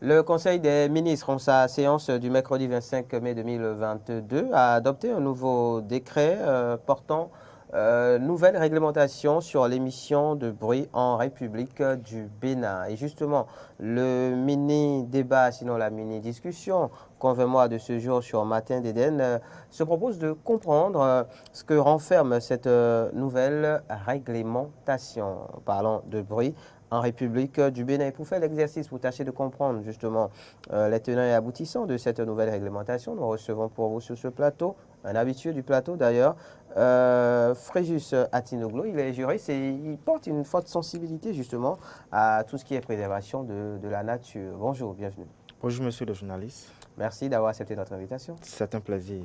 Le Conseil des ministres, en sa séance du mercredi 25 mai 2022, a adopté un nouveau décret portant nouvelle réglementation sur l'émission de bruit en République du Bénin. Et justement, le mini-débat, sinon la mini-discussion, convainc-moi de ce jour sur Matin d'Éden, se propose de comprendre ce que renferme cette nouvelle réglementation. Parlons de bruit en République du Bénin. Pour faire l'exercice, pour tâcher de comprendre justement les tenants et aboutissants de cette nouvelle réglementation, nous recevons pour vous sur ce plateau, un habitué du plateau d'ailleurs, Fréjus Atinoglu. Il est juriste et il porte une forte sensibilité justement à tout ce qui est préservation de la nature. Bonjour, bienvenue. Bonjour monsieur le journaliste. Merci d'avoir accepté notre invitation. C'est un plaisir.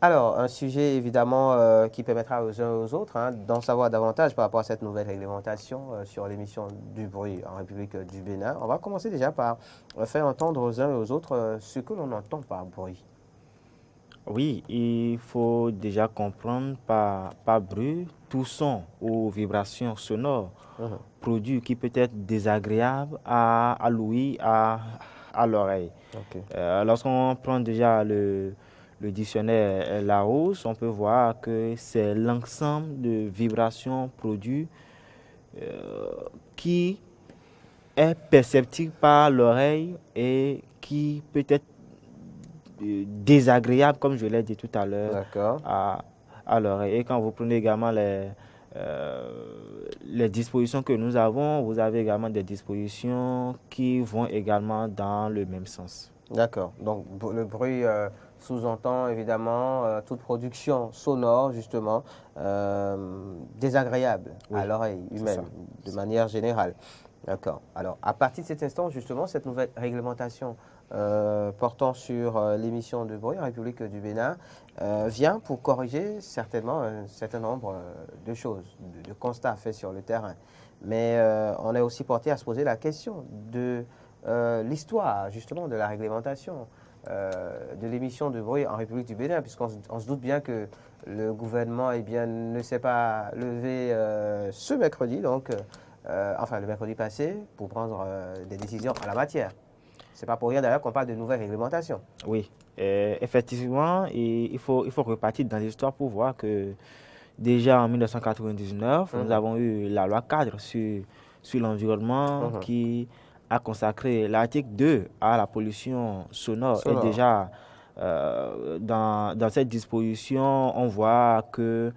Alors, un sujet évidemment qui permettra aux uns et aux autres d'en savoir davantage par rapport à cette nouvelle réglementation sur l'émission du bruit en République du Bénin. On va commencer déjà par faire entendre aux uns et aux autres ce que l'on entend par bruit. Oui, il faut déjà comprendre par bruit tout son ou vibration sonore produit qui peut être désagréable à l'ouïe, à l'oreille. Okay. Lorsqu'on prend déjà le dictionnaire Larousse, on peut voir que c'est l'ensemble de vibrations produits qui est perceptible par l'oreille et qui peut être désagréable, comme je l'ai dit tout à l'heure, à l'oreille. Et quand vous prenez également les dispositions que nous avons, vous avez également des dispositions qui vont également dans le même sens. D'accord. Donc le bruit sous-entend évidemment toute production sonore, justement, désagréable à l'oreille humaine, de manière générale. D'accord. Alors, à partir de cet instant, justement, cette nouvelle réglementation portant sur l'émission de bruit en République du Bénin vient pour corriger certainement un certain nombre de choses, de constats faits sur le terrain. Mais on est aussi porté à se poser la question de l'histoire, justement, de la réglementation de l'émission de bruit en République du Bénin, puisqu'on se doute bien que le gouvernement ne s'est pas levé ce mercredi, donc enfin le mercredi passé, pour prendre des décisions en la matière. Ce n'est pas pour rien d'ailleurs qu'on parle de nouvelles réglementations. Oui, effectivement, il faut repartir dans l'histoire pour voir que déjà en 1999, nous avons eu la loi cadre sur l'environnement qui a consacré l'article 2 à la pollution sonore. Et déjà, dans cette disposition, on voit que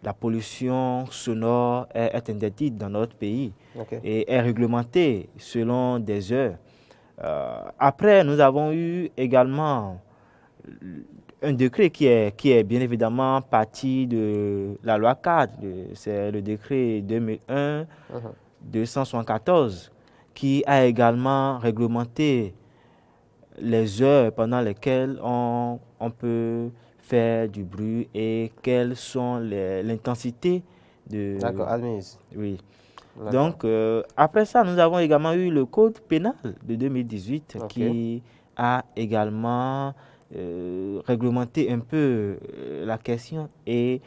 la pollution sonore est interdite dans notre pays et est réglementée selon des heures. Après, nous avons eu également un décret qui est bien évidemment parti de la loi cadre, c'est le décret 2001-274, qui a également réglementé les heures pendant lesquelles on peut faire du bruit et quelles sont l'intensité de... D'accord, admise. Oui. Donc, après ça, nous avons également eu le code pénal de 2018 qui a également réglementé un peu la question. Et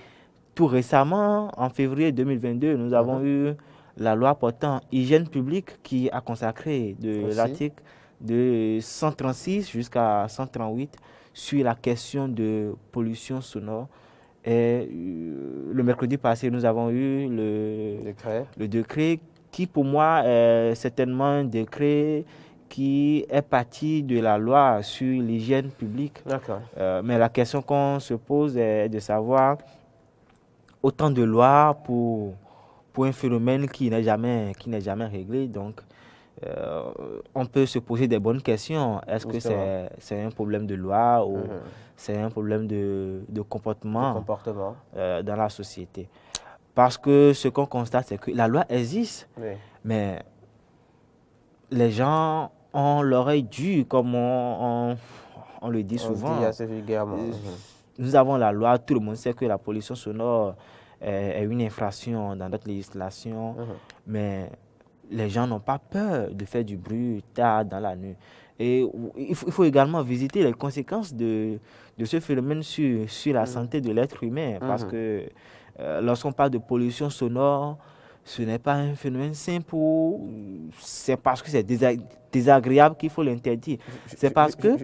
tout récemment, en février 2022, nous avons eu la loi portant hygiène publique qui a consacré de l'article de 136 jusqu'à 138 sur la question de pollution sonore. Et le mercredi passé, nous avons eu le décret qui, pour moi, est certainement un décret qui est parti de la loi sur l'hygiène publique. Mais la question qu'on se pose est de savoir autant de lois pour un phénomène qui n'est jamais réglé. Donc, on peut se poser des bonnes questions. Est-ce que c'est un problème de loi ou c'est un problème de comportement dans la société? Parce que ce qu'on constate, c'est que la loi existe, mais les gens ont l'oreille dure, comme on le dit souvent. Dit assez vulgairement. Nous avons la loi, tout le monde sait que la pollution sonore est une infraction dans notre législation, mais les gens n'ont pas peur de faire du bruit tard dans la nuit. Et il faut également visiter les conséquences de ce phénomène sur la santé de l'être humain. Parce que lorsqu'on parle de pollution sonore, ce n'est pas un phénomène simple, c'est parce que c'est désagréable qu'il faut l'interdire. C'est parce que...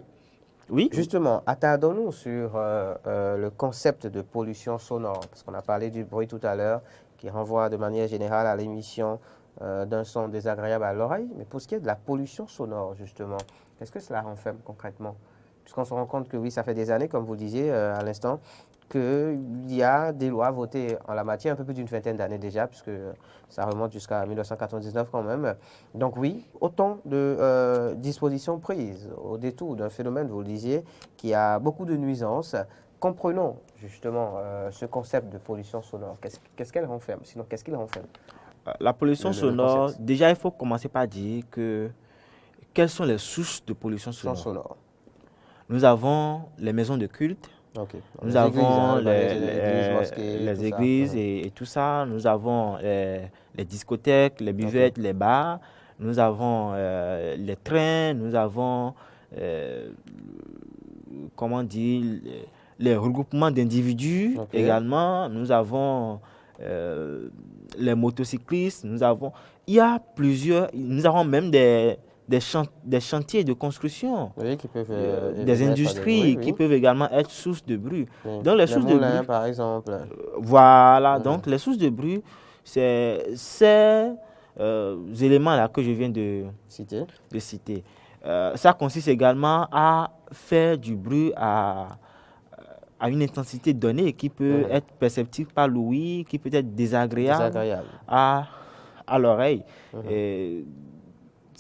Oui. Justement, attardons-nous sur le concept de pollution sonore, parce qu'on a parlé du bruit tout à l'heure, qui renvoie de manière générale à l'émission d'un son désagréable à l'oreille. Mais pour ce qui est de la pollution sonore, justement, qu'est-ce que cela renferme concrètement? Puisqu'on se rend compte que oui, ça fait des années, comme vous le disiez à l'instant, qu'il y a des lois votées en la matière, un peu plus d'une vingtaine d'années déjà, puisque ça remonte jusqu'à 1999 quand même. Donc oui, autant de dispositions prises au détour d'un phénomène, vous le disiez, qui a beaucoup de nuisances. Comprenons justement ce concept de pollution sonore. Qu'est-ce qu'elle renferme? Sinon, qu'est-ce qu'il renferme? La pollution sonore, déjà il faut commencer par dire quelles sont les sources de pollution sonore. Nous avons les maisons de culte. Okay. Nous avons les églises et tout ça. Nous avons les discothèques, les buvettes, les bars. Nous avons les trains. Nous avons, comment dire, les regroupements d'individus également. Nous avons les motocyclistes. Nous avons même des chantiers de construction, qui peuvent, des industries qui peuvent également être sources de bruit. Oui. Donc les sources de bruit, par exemple. Voilà, donc les sources de bruit, c'est ces éléments-là que je viens de citer. Ça consiste également à faire du bruit à une intensité donnée qui peut être perceptible par l'ouïe, qui peut être désagréable. À l'oreille.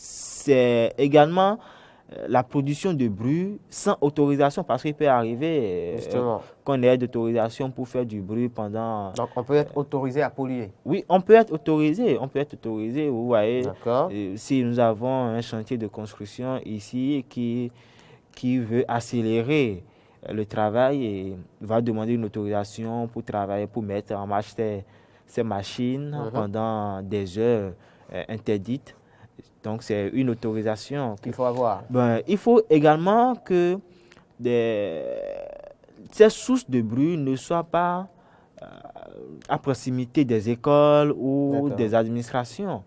C'est également la production de bruit sans autorisation, parce qu'il peut arriver qu'on ait d'autorisation pour faire du bruit pendant... Donc on peut être autorisé à polluer? Oui, on peut être autorisé, vous voyez. Si nous avons un chantier de construction ici qui veut accélérer le travail et va demander une autorisation pour travailler, pour mettre en marche ces machines pendant des heures interdites. Donc, c'est une autorisation qu'il faut avoir. Il faut également que ces sources de bruit ne soient pas à proximité des écoles ou des administrations.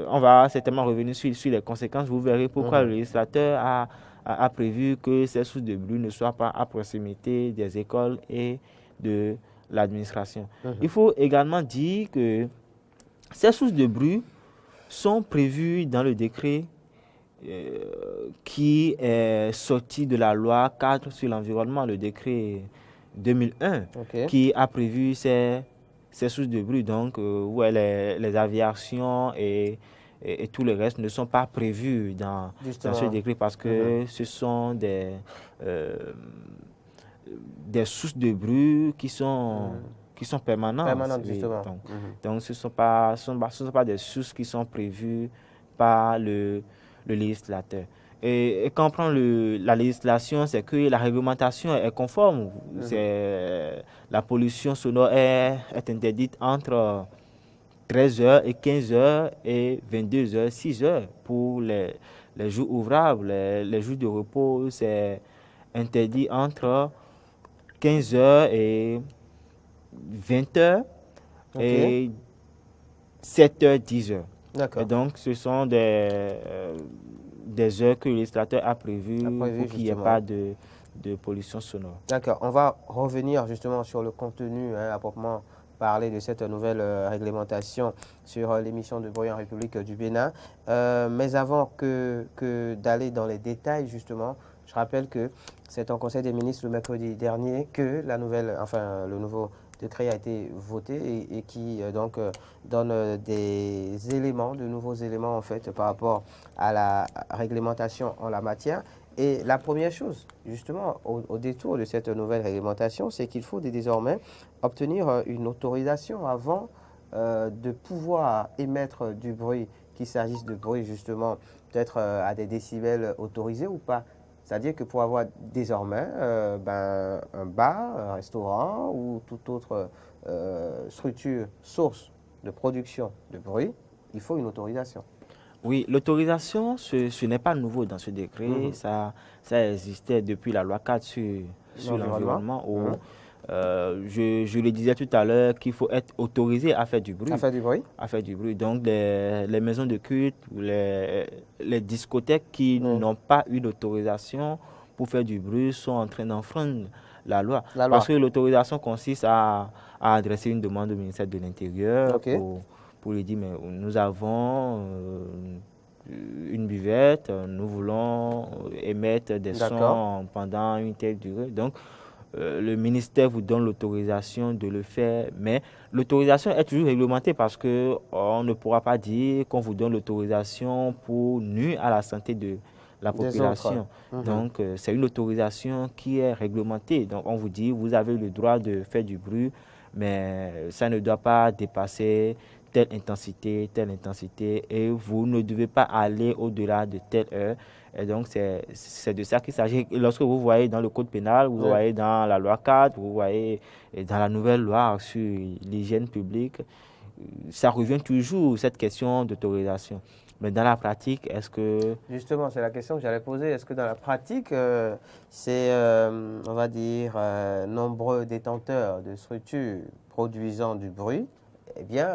On va certainement revenir sur les conséquences. Vous verrez pourquoi le législateur a prévu que ces sources de bruit ne soient pas à proximité des écoles et de l'administration. Il faut également dire que ces sources de bruit sont prévues dans le décret qui est sorti de la loi cadre sur l'environnement, le décret 2001, qui a prévu ces sources de bruit. Donc, où les aviations et tout le reste ne sont pas prévus dans ce décret parce que ce sont des sources de bruit qui sont permanentes. Justement. Donc, ce ne sont pas des sources qui sont prévues par le législateur. Et quand on prend la législation, c'est que la réglementation est conforme. La pollution sonore est interdite entre 13h et 15h et 22h, 6h pour les jours ouvrables. Les jours de repos, c'est interdit entre 15h et 20h et 7h, 10h. Et donc, ce sont des heures que le législateur a prévues pour qu'il n'y ait pas de pollution sonore. D'accord. On va revenir justement sur le contenu, à proprement parler de cette nouvelle réglementation sur l'émission de bruit en République du Bénin. Mais avant que d'aller dans les détails, justement, je rappelle que c'est en Conseil des ministres le mercredi dernier que le nouveau décret a été voté et qui donc donne de nouveaux éléments en fait par rapport à la réglementation en la matière. Et la première chose, justement, au détour de cette nouvelle réglementation, c'est qu'il faut désormais obtenir une autorisation avant de pouvoir émettre du bruit, qu'il s'agisse de bruit justement peut-être à des décibels autorisés ou pas. C'est-à-dire que pour avoir désormais un bar, un restaurant ou toute autre structure, source de production de bruit, il faut une autorisation. Oui, l'autorisation, ce n'est pas nouveau dans ce décret. Ça existait depuis la loi 4 sur l'environnement où Je le disais tout à l'heure qu'il faut être autorisé à faire du bruit. À faire du bruit. À faire du bruit. Donc, les maisons de culte ou les discothèques qui n'ont pas eu d'autorisation pour faire du bruit sont en train d'enfreindre la loi. Parce que l'autorisation consiste à adresser une demande au ministère de l'Intérieur pour lui dire, mais nous avons une buvette, nous voulons émettre des sons pendant une telle durée. Donc, le ministère vous donne l'autorisation de le faire, mais l'autorisation est toujours réglementée parce qu'on ne pourra pas dire qu'on vous donne l'autorisation pour nuire à la santé de la population. Donc, c'est une autorisation qui est réglementée. Donc, on vous dit, vous avez le droit de faire du bruit, mais ça ne doit pas dépasser telle intensité, et vous ne devez pas aller au-delà de telle heure. Et donc, c'est de ça qu'il s'agit. Lorsque vous voyez dans le code pénal, vous voyez dans la loi 4, vous voyez dans la nouvelle loi sur l'hygiène publique, ça revient toujours, cette question d'autorisation. Mais dans la pratique, est-ce que... Justement, c'est la question que j'allais poser. Est-ce que dans la pratique, c'est, on va dire, nombreux détenteurs de structures produisant du bruit, eh bien,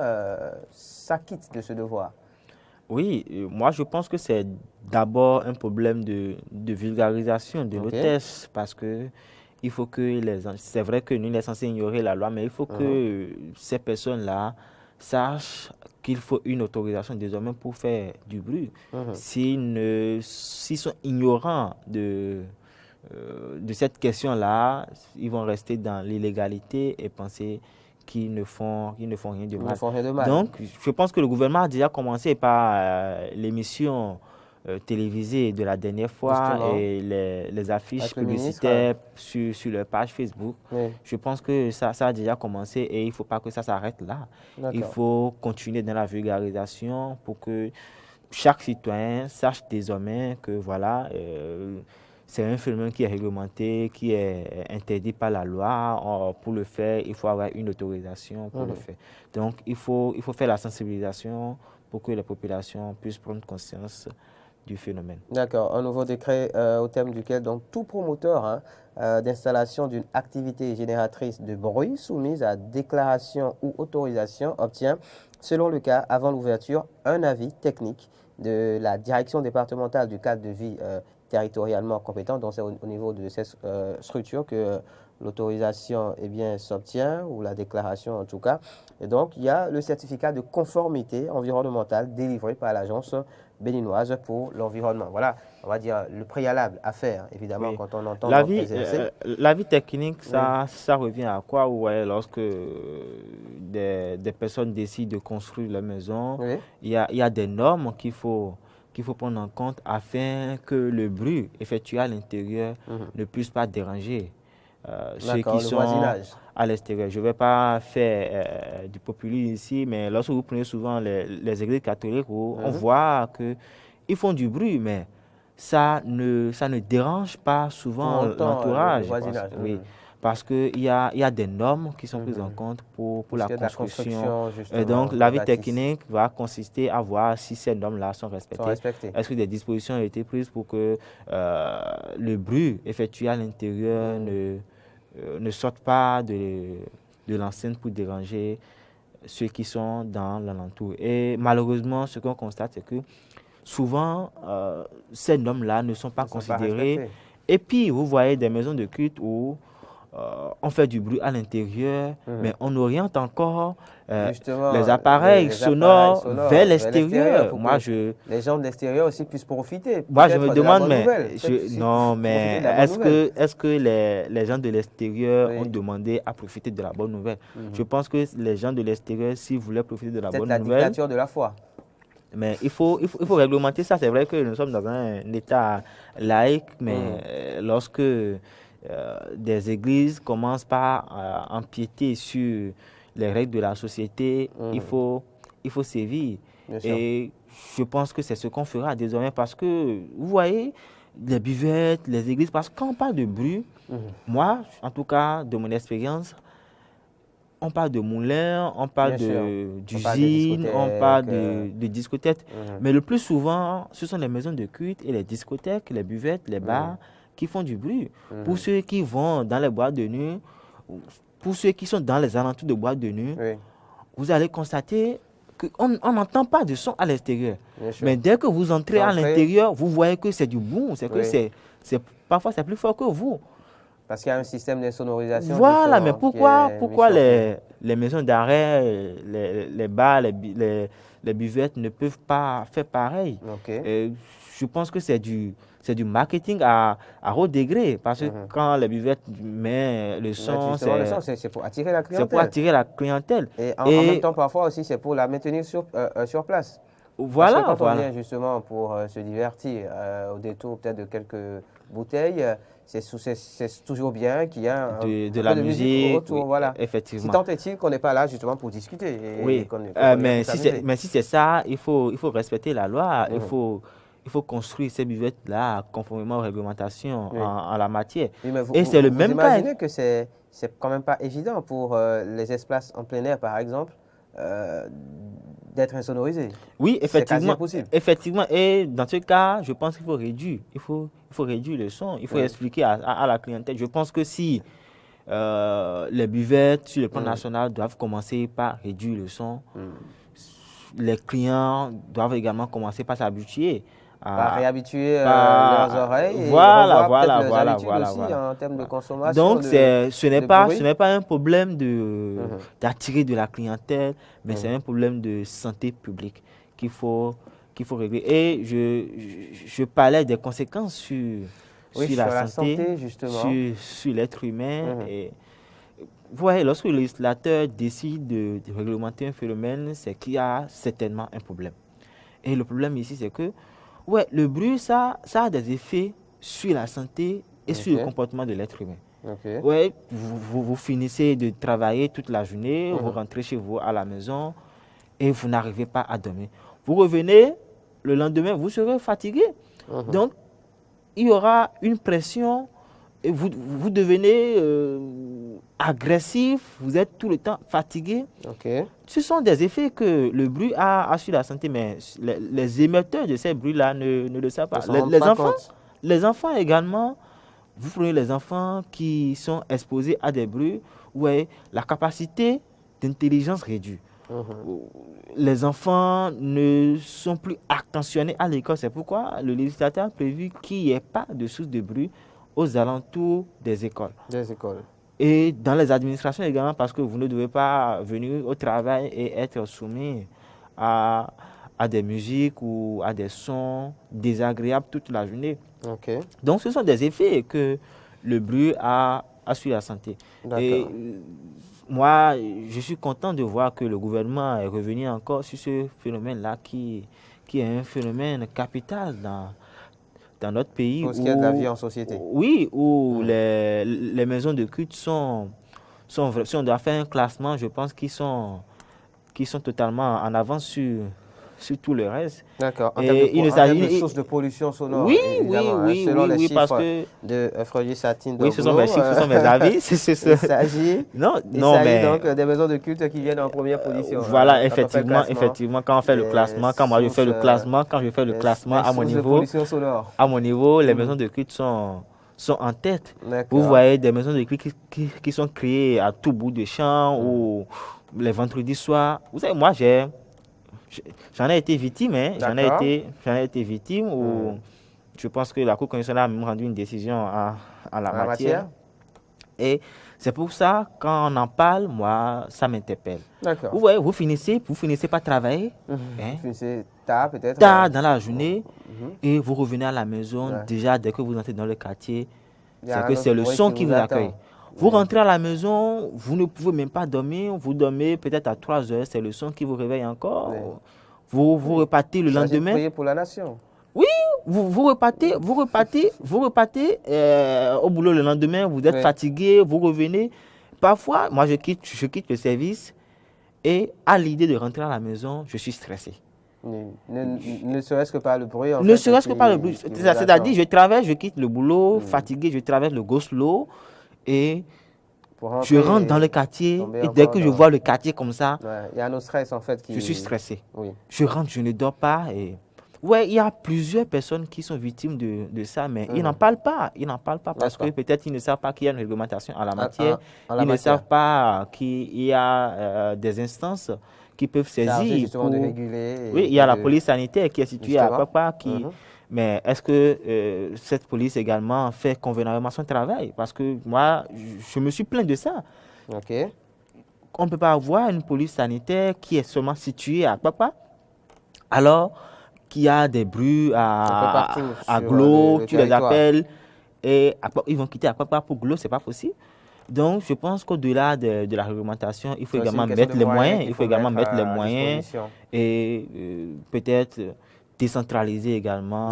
s'acquittent de ce devoir? Oui, moi je pense que c'est d'abord un problème de vulgarisation de l'hôtesse parce que il faut que c'est vrai que nous sommes censés ignorer la loi, mais il faut que ces personnes-là sachent qu'il faut une autorisation désormais pour faire du bruit. S'ils sont ignorants de cette question-là, ils vont rester dans l'illégalité et penser qu'ils ne font rien de mal. Donc, je pense que le gouvernement a déjà commencé par l'émission télévisée de la dernière fois et les affiches publicitaires sur leur page Facebook. Je pense que ça a déjà commencé et il ne faut pas que ça s'arrête là. Il faut continuer dans la vulgarisation pour que chaque citoyen sache désormais que voilà, c'est un phénomène qui est réglementé, qui est interdit par la loi. Pour le faire, il faut avoir une autorisation pour le faire. Donc, il faut faire la sensibilisation pour que les populations puissent prendre conscience du phénomène. D'accord. Un nouveau décret au terme duquel donc, tout promoteur d'installation d'une activité génératrice de bruit soumise à déclaration ou autorisation obtient, selon le cas, avant l'ouverture, un avis technique de la direction départementale du cadre de vie territorialement compétent. Donc c'est au niveau de cette structure que l'autorisation s'obtient, ou la déclaration en tout cas. Et donc il y a le certificat de conformité environnementale délivré par l'agence béninoise pour l'environnement. Voilà, on va dire le préalable à faire, évidemment, quand on entend l'avis technique, ça revient à quoi? Ouais, lorsque des personnes décident de construire leur maison, il y a des normes qu'il faut prendre en compte afin que le bruit effectué à l'intérieur ne puisse pas déranger ceux qui sont à l'extérieur. Je ne vais pas faire du populisme ici, mais lorsque vous prenez souvent les églises catholiques, on voit qu'ils font du bruit, mais ça ne dérange pas souvent l'entourage. Parce qu'il y a des normes qui sont prises en compte pour la construction. Et donc, l'avis technique va consister à voir si ces normes-là sont respectées. Est-ce que des dispositions ont été prises pour que le bruit effectué à l'intérieur ne sorte pas de l'enceinte pour déranger ceux qui sont dans l'alentour. Et malheureusement, ce qu'on constate, c'est que souvent, ces normes-là ne sont pas considérées. Et puis, vous voyez des maisons de culte où on fait du bruit à l'intérieur, mais on oriente encore les appareils sonores vers l'extérieur. Les gens de l'extérieur aussi puissent profiter. Moi, je me demande, est-ce que les gens de l'extérieur ont demandé à profiter de la bonne nouvelle? Je pense que les gens de l'extérieur, s'ils voulaient profiter de la bonne nouvelle... C'est la dictature de la foi. Mais il faut réglementer ça. C'est vrai que nous sommes dans un État laïque, mais lorsque des églises commencent par empiéter sur les règles de la société, il faut sévir. Et je pense que c'est ce qu'on fera désormais parce que, vous voyez, les buvettes, les églises, parce que quand on parle de bruit, moi, en tout cas, de mon expérience, on parle de moulins, on parle d'usines, on parle de discothèques. Mais le plus souvent, ce sont les maisons de culte et les discothèques, les buvettes, les bars qui font du bruit. Pour ceux qui vont dans les boîtes de nuit, pour ceux qui sont dans les alentours de boîtes de nuit, Oui. vous allez constater qu'on n'entend pas de son à l'extérieur. Mais dès que vous entrez à l'intérieur, vous voyez que c'est du boom, c'est que parfois c'est plus fort que vous. Parce qu'il y a un système de sonorisation. Voilà, mais pourquoi les maisons d'arrêt, les bars, les buvettes ne peuvent pas faire pareil? Je pense que c'est du marketing à haut degré, parce que quand les buvettes mettent le son, c'est pour attirer la clientèle. C'est pour attirer la clientèle. Et en même temps, parfois aussi, c'est pour la maintenir sur place. Voilà. Parce que quand on vient justement pour se divertir au détour peut-être de quelques bouteilles, c'est toujours bien qu'il y ait de la musique autour. Voilà. Effectivement. Si tant est-il qu'on n'est pas là justement pour discuter. Mais si c'est ça, il faut respecter la loi. Il faut construire ces buvettes-là conformément aux réglementations en la matière. Oui, mais et c'est le même cas. Vous imaginez que c'est quand même pas évident pour les espaces en plein air, par exemple, d'être insonorisés. Oui, effectivement. Possible. Effectivement. Et dans ce cas, je pense qu'il faut réduire. Il faut réduire le son. Il faut expliquer à la clientèle. Je pense que si les buvettes sur le plan national doivent commencer par réduire le son, les clients doivent également commencer par s'habituer. À réhabituer leurs oreilles et voilà, aussi en termes de consommation. Donc, ce n'est pas un problème d'attirer de la clientèle, mais c'est un problème de santé publique qu'il faut régler. Et je parlais des conséquences sur la santé justement. Sur l'être humain. Et, vous voyez, lorsque le législateur décide de réglementer un phénomène, c'est qu'il y a certainement un problème. Et le problème ici, c'est que le bruit, ça a des effets sur la santé et sur le comportement de l'être humain. Vous finissez de travailler toute la journée, vous rentrez chez vous à la maison et vous n'arrivez pas à dormir. Vous revenez, le lendemain, vous serez fatigué. Donc, il y aura une pression et vous devenez agressif, vous êtes tout le temps fatigué. Ce sont des effets que le bruit a sur la santé, mais les émetteurs de ces bruits-là ne le savent pas. Les enfants également, vous prenez les enfants qui sont exposés à des bruits, la capacité d'intelligence réduite. Les enfants ne sont plus attentionnés à l'école. C'est pourquoi le législateur a prévu qu'il n'y ait pas de source de bruit aux alentours des écoles. Et dans les administrations également, parce que vous ne devez pas venir au travail et être soumis à des musiques ou à des sons désagréables toute la journée. Donc, ce sont des effets que le bruit a sur la santé. Et moi, je suis content de voir que le gouvernement est revenu encore sur ce phénomène-là qui est un phénomène capital dans notre pays. Pour ce qui est de la vie en société. Oui, où les maisons de culte sont si on doit faire un classement, je pense qu'ils sont totalement en avance sur tout le reste. D'accord. En termes de sources de pollution sonore. Oui, selon les chiffres parce que de Freddy Satin. Oui, ce sont mes chiffres, ce sont mes avis. Il s'agit donc des maisons de culte qui viennent en première position. Voilà, effectivement, quand on fait le classement, quand moi je fais le classement, à mon niveau, les maisons de culte sont en tête. Vous voyez des maisons de culte qui sont créées à tout bout de champ ou les vendredis soirs. Vous savez, moi j'en ai été victime, j'en ai été victime où je pense que la Cour constitutionnelle a même rendu une décision en la matière. Et c'est pour ça, quand on en parle, moi, ça m'interpelle. D'accord. Vous voyez, vous finissez par travailler. Vous finissez tard peut-être. Tard dans la journée. Et vous revenez à la maison. Déjà, dès que vous entrez dans le quartier, c'est le son qui vous accueille. Vous rentrez à la maison, vous ne pouvez même pas dormir. Vous dormez peut-être à 3 heures, c'est le son qui vous réveille encore. Vous repartez le lendemain. Prier pour la nation. Oui, vous repartez au boulot le lendemain, vous êtes fatigué, vous revenez. Parfois, moi je quitte le service et à l'idée de rentrer à la maison, je suis stressé. Ne serait-ce que par le bruit. Ne serait-ce que par le bruit. C'est-à-dire, je quitte le boulot, fatigué, je traverse le go slow et je rentre dans le quartier et dès que je vois le quartier comme ça, il y a un stress en fait. Je suis stressé. Je rentre, je ne dors pas et Ouais, il y a plusieurs personnes qui sont victimes de ça, mais ils n'en parlent pas. Ils n'en parlent pas parce que peut-être ils ne savent pas qu'il y a une réglementation en la matière. Ils ne savent pas qu'il y a des instances qui peuvent saisir pour... de réguler. Oui, il y a la police sanitaire qui est située à Papa. Mais est-ce que cette police également fait convenablement son travail? Parce que moi, je me suis plaint de ça. Ok. On ne peut pas avoir une police sanitaire qui est seulement située à Papa, alors qu'il y a des bruits à Glo, tu les appelles, et ils vont quitter à Papa pour Glo, ce n'est pas possible. Donc, je pense qu'au-delà de la réglementation, il faut également mettre les moyens. Il faut également mettre les moyens et peut-être décentraliser également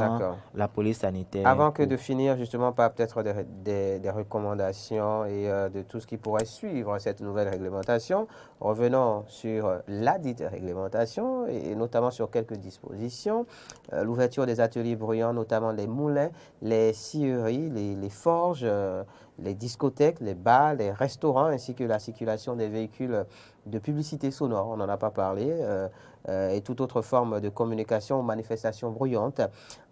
la police sanitaire. Avant que de finir justement par peut-être des recommandations et de tout ce qui pourrait suivre cette nouvelle réglementation, revenons sur la dite réglementation et notamment sur quelques dispositions. L'ouverture des ateliers bruyants, notamment les moulins, les scieries, les forges, les discothèques, les bars, les restaurants, ainsi que la circulation des véhicules de publicité sonore, on n'en a pas parlé, et toute autre forme de communication ou manifestation bruyante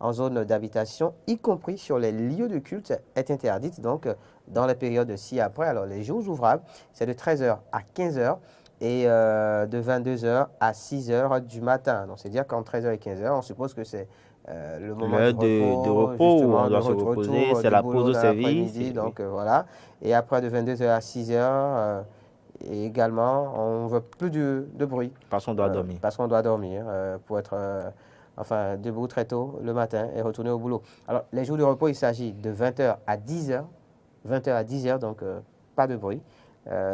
en zone d'habitation, y compris sur les lieux de culte, est interdite donc dans les périodes ci-après. Alors les jours ouvrables, c'est de 13h à 15h et de 22h à 6h du matin. Donc c'est-à-dire qu'en 13h et 15h, on suppose que c'est le moment de repos où on doit se reposer, c'est la pause au service. Donc voilà. Et après de 22h à 6h, et également, on ne veut plus de bruit. Parce qu'on doit dormir. Parce qu'on doit dormir pour être debout très tôt le matin et retourner au boulot. Alors, les jours de repos, il s'agit de 20h à 10h. 20h à 10h, donc pas de bruit.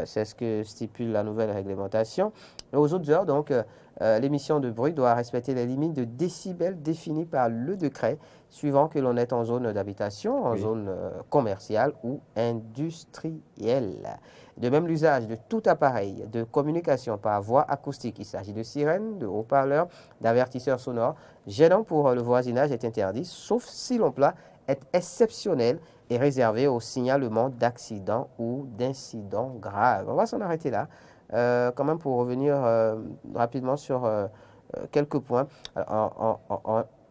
C'est ce que stipule la nouvelle réglementation. Et aux autres heures, donc, l'émission de bruit doit respecter les limites de décibels définies par le décret, suivant que l'on est en zone d'habitation, en zone commerciale ou industrielle. De même, l'usage de tout appareil de communication par voie acoustique, il s'agit de sirènes, de haut-parleurs, d'avertisseurs sonores, gênants pour le voisinage est interdit, sauf si l'emploi est exceptionnel et réservé au signalement d'accidents ou d'incidents graves. On va s'en arrêter là, quand même pour revenir rapidement sur quelques points.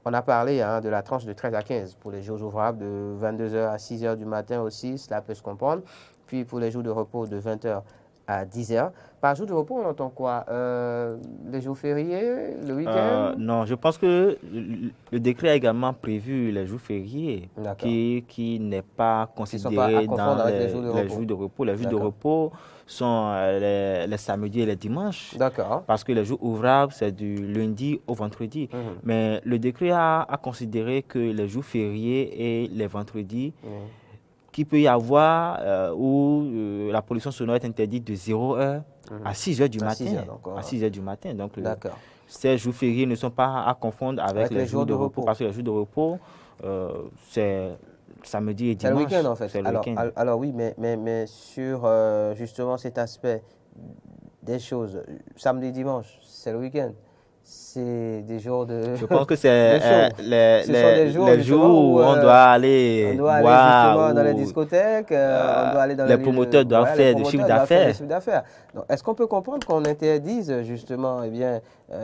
On a parlé de la tranche de 13 à 15 pour les jours ouvrables, de 22h à 6h du matin aussi, cela peut se comprendre. Puis pour les jours de repos, de 20h à 10h. Par jour de repos, on entend quoi? Les jours fériés, le week-end? Non, je pense que le décret a également prévu les jours fériés qui n'est pas considéré dans les jours de repos. Les jours de repos sont les samedis et les dimanches. D'accord. Parce que les jours ouvrables, c'est du lundi au vendredi. Mais le décret a considéré que les jours fériés et les vendredis, qu'il peut y avoir où la pollution sonore est interdite de 0h à 6h du matin. 6h du matin. Donc, ces jours fériés ne sont pas à confondre avec les jours de repos. Parce que les jours de repos, c'est samedi et dimanche. C'est le week-end en fait. Alors oui, mais sur justement cet aspect des choses, samedi et dimanche, c'est le week-end. C'est des jours de... Je pense que c'est les jours où on doit aller boire. Dans les discothèques, on doit aller dans les promoteurs doivent faire des chiffres d'affaires. Donc, est-ce qu'on peut comprendre qu'on interdise justement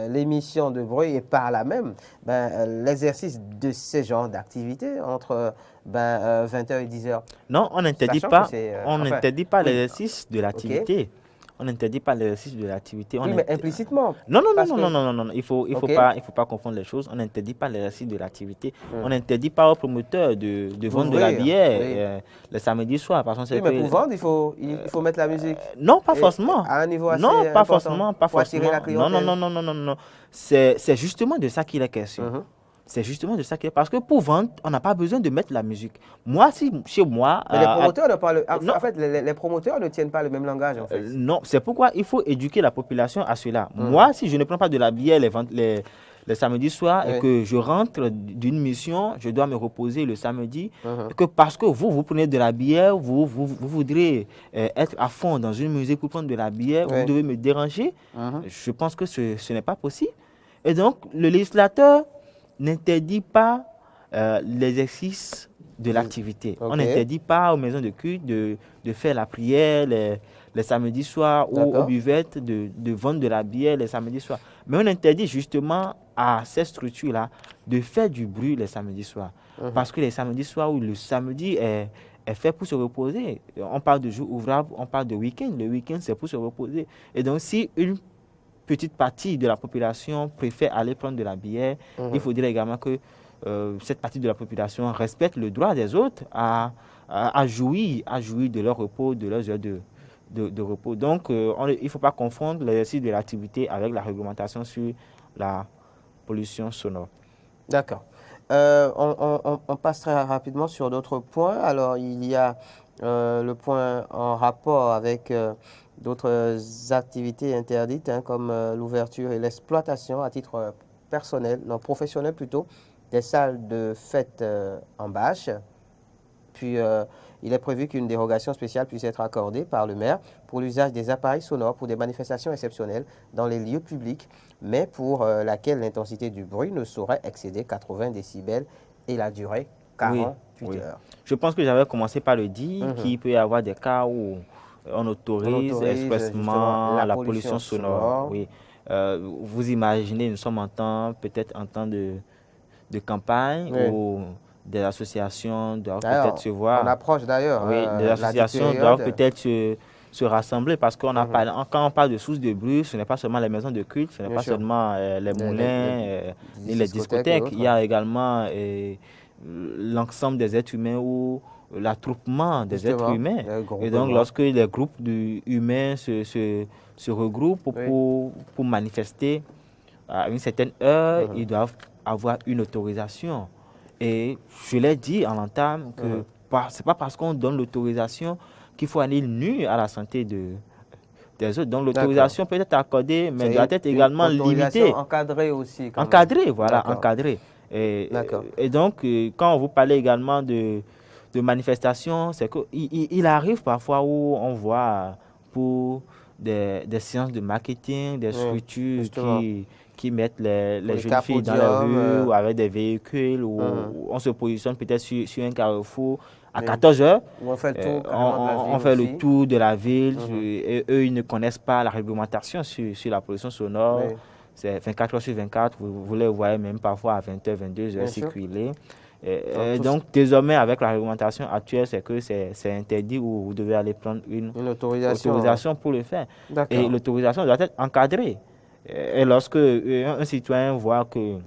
l'émission de bruit et par là même l'exercice de ces genres d'activités entre 20h et 10h? Non, on n'interdit pas l'exercice de l'activité. On n'interdit pas l'exercice de l'activité. Oui, mais implicitement. Non. Il faut pas confondre les choses. On n'interdit pas l'exercice de l'activité. On n'interdit pas aux promoteurs de vendre de la bière le samedi soir. Parce mais pour vendre, il faut mettre la musique. Non, pas forcément. À un niveau assez non, pas important, forcément. La clientèle. Non. C'est justement de ça qu'il est question. C'est justement de ça qu'il est. Parce que pour vendre, on n'a pas besoin de mettre la musique. Moi, chez moi... Mais les promoteurs ne parlent... En fait, les promoteurs ne tiennent pas le même langage, en fait. Non, c'est pourquoi il faut éduquer la population à cela. Moi, si je ne prends pas de la bière les samedis soirs et que je rentre d'une mission, je dois me reposer le samedi, que parce que vous prenez de la bière, vous voudrez être à fond dans une musique pour prendre de la bière, vous devez me déranger. Je pense que ce n'est pas possible. Et donc, le législateur n'interdit pas l'exercice de l'activité. On n'interdit pas aux maisons de culte de faire la prière les samedis soirs ou aux buvettes de vendre de la bière les samedis soirs. Mais on interdit justement à ces structures-là de faire du bruit les samedis soirs. Parce que les samedis soirs ou le samedi est fait pour se reposer. On parle de jours ouvrables, on parle de week-end. Le week-end, c'est pour se reposer. Et donc, si une petite partie de la population préfère aller prendre de la bière, il faut dire également que cette partie de la population respecte le droit des autres à jouir de leur repos, de leurs heures de repos. Donc, il ne faut pas confondre l'exercice de l'activité avec la réglementation sur la pollution sonore. D'accord. On passe très rapidement sur d'autres points. Alors, il y a le point en rapport avec d'autres activités interdites, hein, comme l'ouverture et l'exploitation à titre personnel, non professionnel plutôt, des salles de fête en bâche. Puis, il est prévu qu'une dérogation spéciale puisse être accordée par le maire pour l'usage des appareils sonores pour des manifestations exceptionnelles dans les lieux publics, mais pour laquelle l'intensité du bruit ne saurait excéder 80 décibels et la durée 48 heures. Je pense que j'avais commencé par le dire qu'il peut y avoir des cas où on autorise expressément la pollution sonore. Oui. Vous imaginez, nous sommes peut-être en temps de campagne où des associations doivent peut-être se voir. On approche d'ailleurs. Oui, des associations doivent peut-être se rassembler parce qu'on quand on parle de sources de bruit, ce n'est pas seulement les maisons de culte, ce n'est pas seulement les moulins, ni les discothèques. Il y a également l'ensemble des êtres humains ou l'attroupement des êtres humains. Et donc, lorsque les groupes humains se regroupent pour manifester à une certaine heure, ils doivent avoir une autorisation. Et je l'ai dit en entame que ce n'est pas parce qu'on donne l'autorisation qu'il faut aller nu à la santé des autres. Donc l'autorisation peut être accordée, mais doit être également limitée. Encadrée aussi. Encadrée, voilà, encadrée. Et donc, quand vous parlez également de manifestations, c'est qu'il arrive parfois où on voit pour des séances de marketing, des structures qui mettent les jeunes filles dans la rue ou avec des véhicules, où on se positionne peut-être sur un carrefour à 14 heures. On fait le tour de la ville. Et eux, ils ne connaissent pas la réglementation sur la pollution sonore. C'est 24 heures sur 24. Vous les voyez même parfois à 20h, 22h circuler. Donc, désormais, avec la réglementation actuelle, c'est que c'est interdit ou vous devez aller prendre une autorisation pour le faire. Et l'autorisation doit être encadrée. Et lorsque un citoyen voit que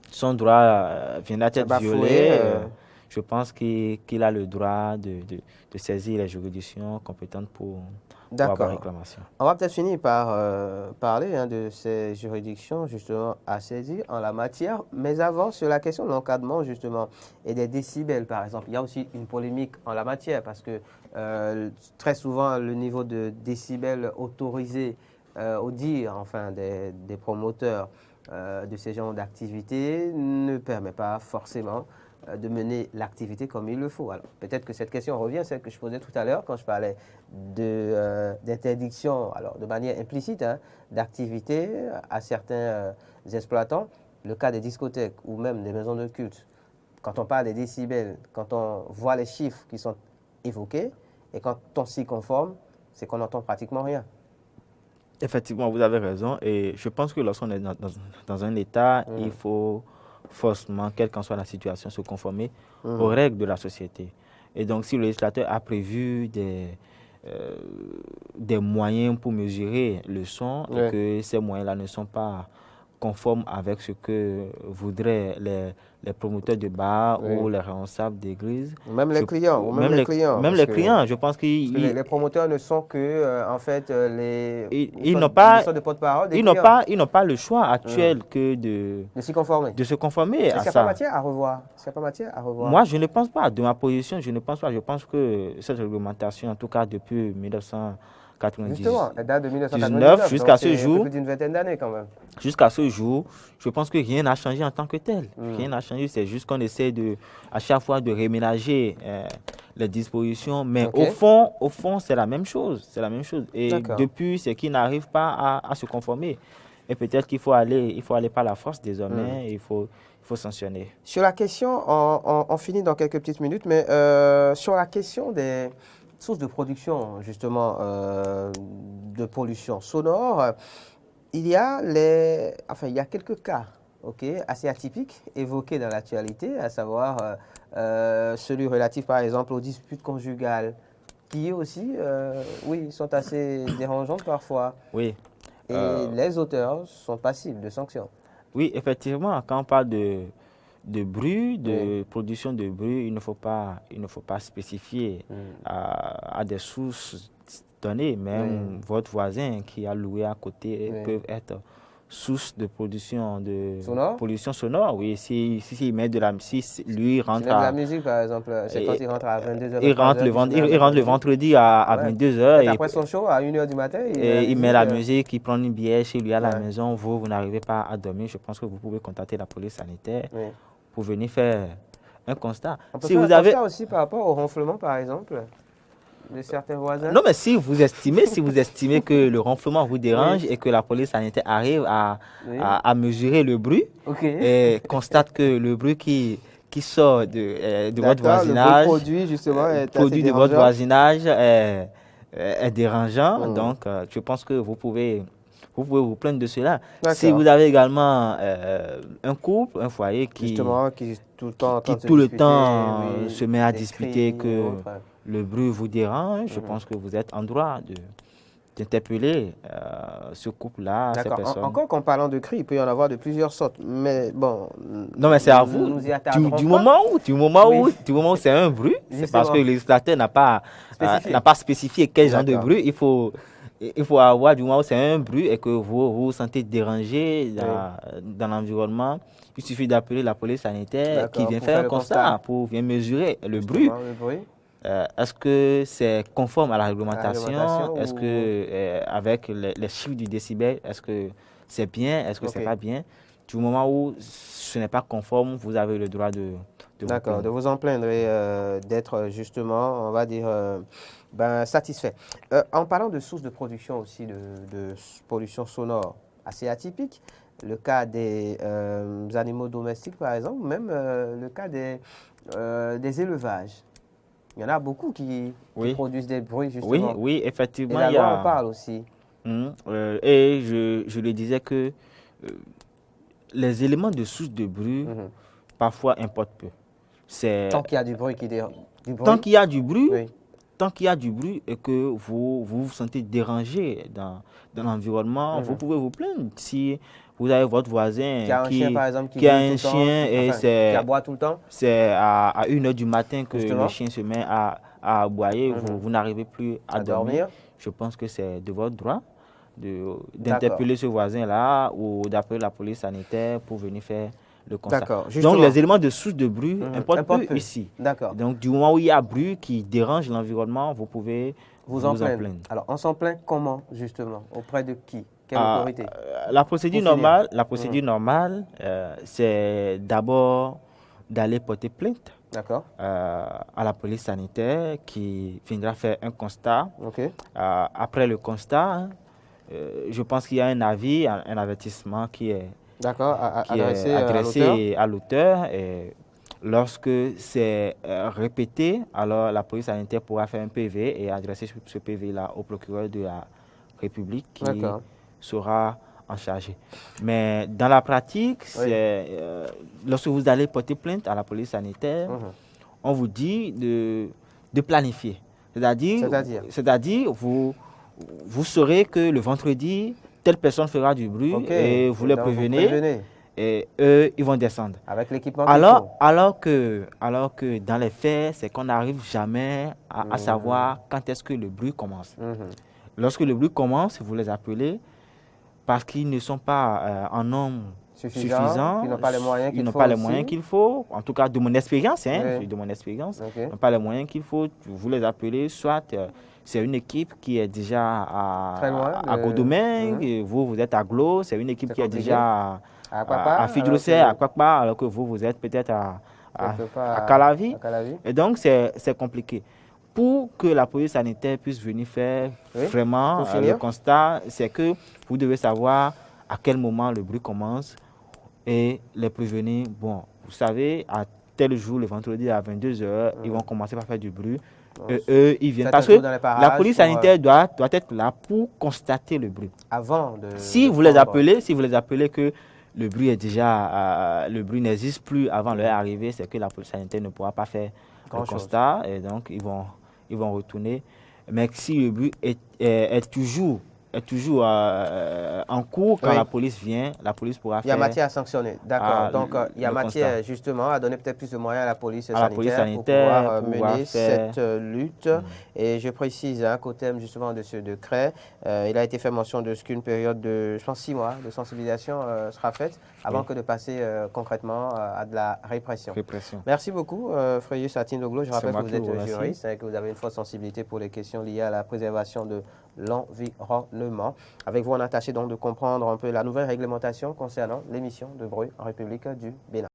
son droit vient d'être violé, je pense qu'il a le droit de saisir les juridictions compétentes pour avoir réclamation. On va peut-être finir par parler de ces juridictions justement à saisir en la matière. Mais avant, sur la question de l'encadrement justement et des décibels par exemple, il y a aussi une polémique en la matière parce que très souvent le niveau de décibels autorisé au dire enfin des promoteurs de ces genres d'activités ne permet pas forcément de mener l'activité comme il le faut. Alors peut-être que cette question revient à celle que je posais tout à l'heure quand je parlais d'interdiction, alors de manière implicite, d'activité à certains exploitants. Le cas des discothèques ou même des maisons de culte, quand on parle des décibels, quand on voit les chiffres qui sont évoqués et quand on s'y conforme, c'est qu'on n'entend pratiquement rien. Effectivement, vous avez raison. Et je pense que lorsqu'on est dans un État, il faut forcément, quelle qu'en soit la situation, se conformer aux règles de la société. Et donc, si le législateur a prévu des moyens pour mesurer le son et que ces moyens-là ne sont pas conformes avec ce que voudraient les promoteurs de bars ou les responsables d'église. Même les clients. Même les clients, je pense que les promoteurs ne sont que, en fait, ils n'ont pas le choix actuel que de s'y conformer. De se conformer à ça. Est-ce qu'il n'y a pas matière à revoir? Moi, je ne pense pas. De ma position, je ne pense pas. Je pense que cette réglementation, en tout cas depuis 1999, justement, elle date de 1999 jusqu'à ce jour, plus d'une vingtaine d'années quand même. Jusqu'à ce jour, je pense que rien n'a changé en tant que tel. Rien n'a changé, c'est juste qu'on essaie à chaque fois de réménager les dispositions, mais au fond, c'est la même chose. C'est la même chose. Et depuis, c'est qu'ils n'arrivent pas à se conformer. Et peut-être qu'il faut aller par la force désormais. Il faut sanctionner. Sur la question, on finit dans quelques petites minutes, mais sur la question des sources de production, justement, de pollution sonore, il y a quelques cas ok, assez atypiques évoqués dans l'actualité, à savoir celui relatif par exemple aux disputes conjugales, qui aussi, oui, sont assez dérangeantes parfois. Oui. Et les auteurs sont passibles de sanctions. Oui, effectivement, quand on parle de bruit, de production de bruit, il ne faut pas spécifier à des sources données. Même votre voisin qui a loué à côté peuvent être source de production de pollution sonore. Oui, si met de la musique, lui rentre de la musique par exemple, c'est quand il rentre à 22h. Il rentre le vendredi à 22h. Après son show, à 1h du matin, il met la musique, il prend une bière chez lui à la maison. Vous n'arrivez pas à dormir. Je pense que vous pouvez contacter la police sanitaire pour venir faire un constat. On peut faire un constat aussi par rapport au ronflement par exemple de certains voisins. Non, mais si vous estimez que le ronflement vous dérange et que la police sanitaire arrive à mesurer le bruit et constate que le bruit qui sort de votre voisinage, le produit de votre voisinage est dérangeant, donc je pense que vous pouvez vous plaindre de cela. Si vous avez également un couple, un foyer qui tout le temps se met à discuter que le bruit vous dérange, je pense que vous êtes en droit d'interpeller ce couple-là, ces personnes. Encore qu'en parlant de cris, il peut y en avoir de plusieurs sortes, mais bon... Non, mais c'est à vous. Du moment où c'est un bruit, c'est parce que le législateur n'a pas spécifié quel genre de bruit. Il faut avoir, du moment où c'est un bruit et que vous vous sentez dérangé dans l'environnement, il suffit d'appeler la police sanitaire qui vient faire un constat pour venir mesurer le bruit. Est-ce que c'est conforme à la réglementation? Est-ce que, avec les chiffres du décibel, est-ce que c'est bien? Est-ce que c'est pas bien? Du moment où ce n'est pas conforme, vous avez le droit de vous en plaindre et d'être justement, on va dire, satisfait. En parlant de sources de production aussi de pollution sonore assez atypique, le cas des animaux domestiques par exemple, ou même le cas des élevages. Il y en a beaucoup qui produisent des bruits, justement. Oui, effectivement. Et la loi en parle aussi. Et je le disais que les éléments de source de bruit, parfois, importent peu. Tant qu'il y a du bruit Tant qu'il y a du bruit, tant qu'il y a du bruit et que vous vous sentez dérangé dans l'environnement, vous pouvez vous plaindre. Si vous avez votre voisin qui a un chien et qui aboie tout le temps. C'est à 1h du matin que le chien se met à aboyer, vous n'arrivez plus à dormir. Je pense que c'est de votre droit d'interpeller ce voisin-là ou d'appeler la police sanitaire pour venir faire le constat. Donc les éléments de source de bruit importent peu ici. Donc du moment où il y a bruit qui dérange l'environnement, vous pouvez vous en plaindre. Alors on s'en plaint comment justement? Auprès de qui? Quelle autorité? La procédure normale, c'est d'abord d'aller porter plainte à la police sanitaire qui viendra faire un constat. Après le constat, je pense qu'il y a un avis, un avertissement qui est adressé à l'auteur. Et lorsque c'est répété, alors la police sanitaire pourra faire un PV et adresser ce PV-là au procureur de la République qui sera en charge. Mais dans la pratique, lorsque vous allez porter plainte à la police sanitaire, on vous dit de planifier. C'est-à-dire vous saurez que le vendredi, telle personne fera du bruit et vous les prévenez. Et eux, ils vont descendre. Avec l'équipement alors que dans les faits, c'est qu'on n'arrive jamais à savoir quand est-ce que le bruit commence. Lorsque le bruit commence, vous les appelez parce qu'ils ne sont pas en nombre suffisant. Ils n'ont pas les moyens qu'il faut. En tout cas, de mon expérience, ils n'ont pas les moyens qu'il faut. Vous les appelez, soit c'est une équipe qui est déjà à Godomain, vous êtes à Glo, c'est une équipe qui est déjà à Fidjosé, à Kwakpa, alors que vous êtes peut-être à Calavi. Et donc, c'est compliqué. Pour que la police sanitaire puisse venir faire vraiment le constat, c'est que vous devez savoir à quel moment le bruit commence et les prévenir. Bon, vous savez, à tel jour, le vendredi à 22h, ils vont commencer par faire du bruit. Eux, ils viennent. Parce que la police sanitaire doit être là pour constater le bruit. Avant de... Si vous les appelez que le bruit est déjà, le bruit n'existe plus avant leur arrivée, c'est que la police sanitaire ne pourra pas faire le constat et donc ils vont retourner. Mais si le bruit est toujours en cours quand la police vient, la police pourra faire... Il y a matière à sanctionner, d'accord. Donc, il y a matière justement à donner peut-être plus de moyens à la police sanitaire pour pouvoir mener cette lutte. Et je précise qu'au thème justement de ce décret, il a été fait mention de ce qu'une période de, je pense, 6 mois de sensibilisation sera faite avant que de passer concrètement à de la répression. Merci beaucoup, Fréjus Atinloglo. Je rappelle que vous êtes juriste et que vous avez une forte sensibilité pour les questions liées à la préservation de l'environnement. Avec vous, on a tâché donc de comprendre un peu la nouvelle réglementation concernant l'émission de bruit en République du Bénin.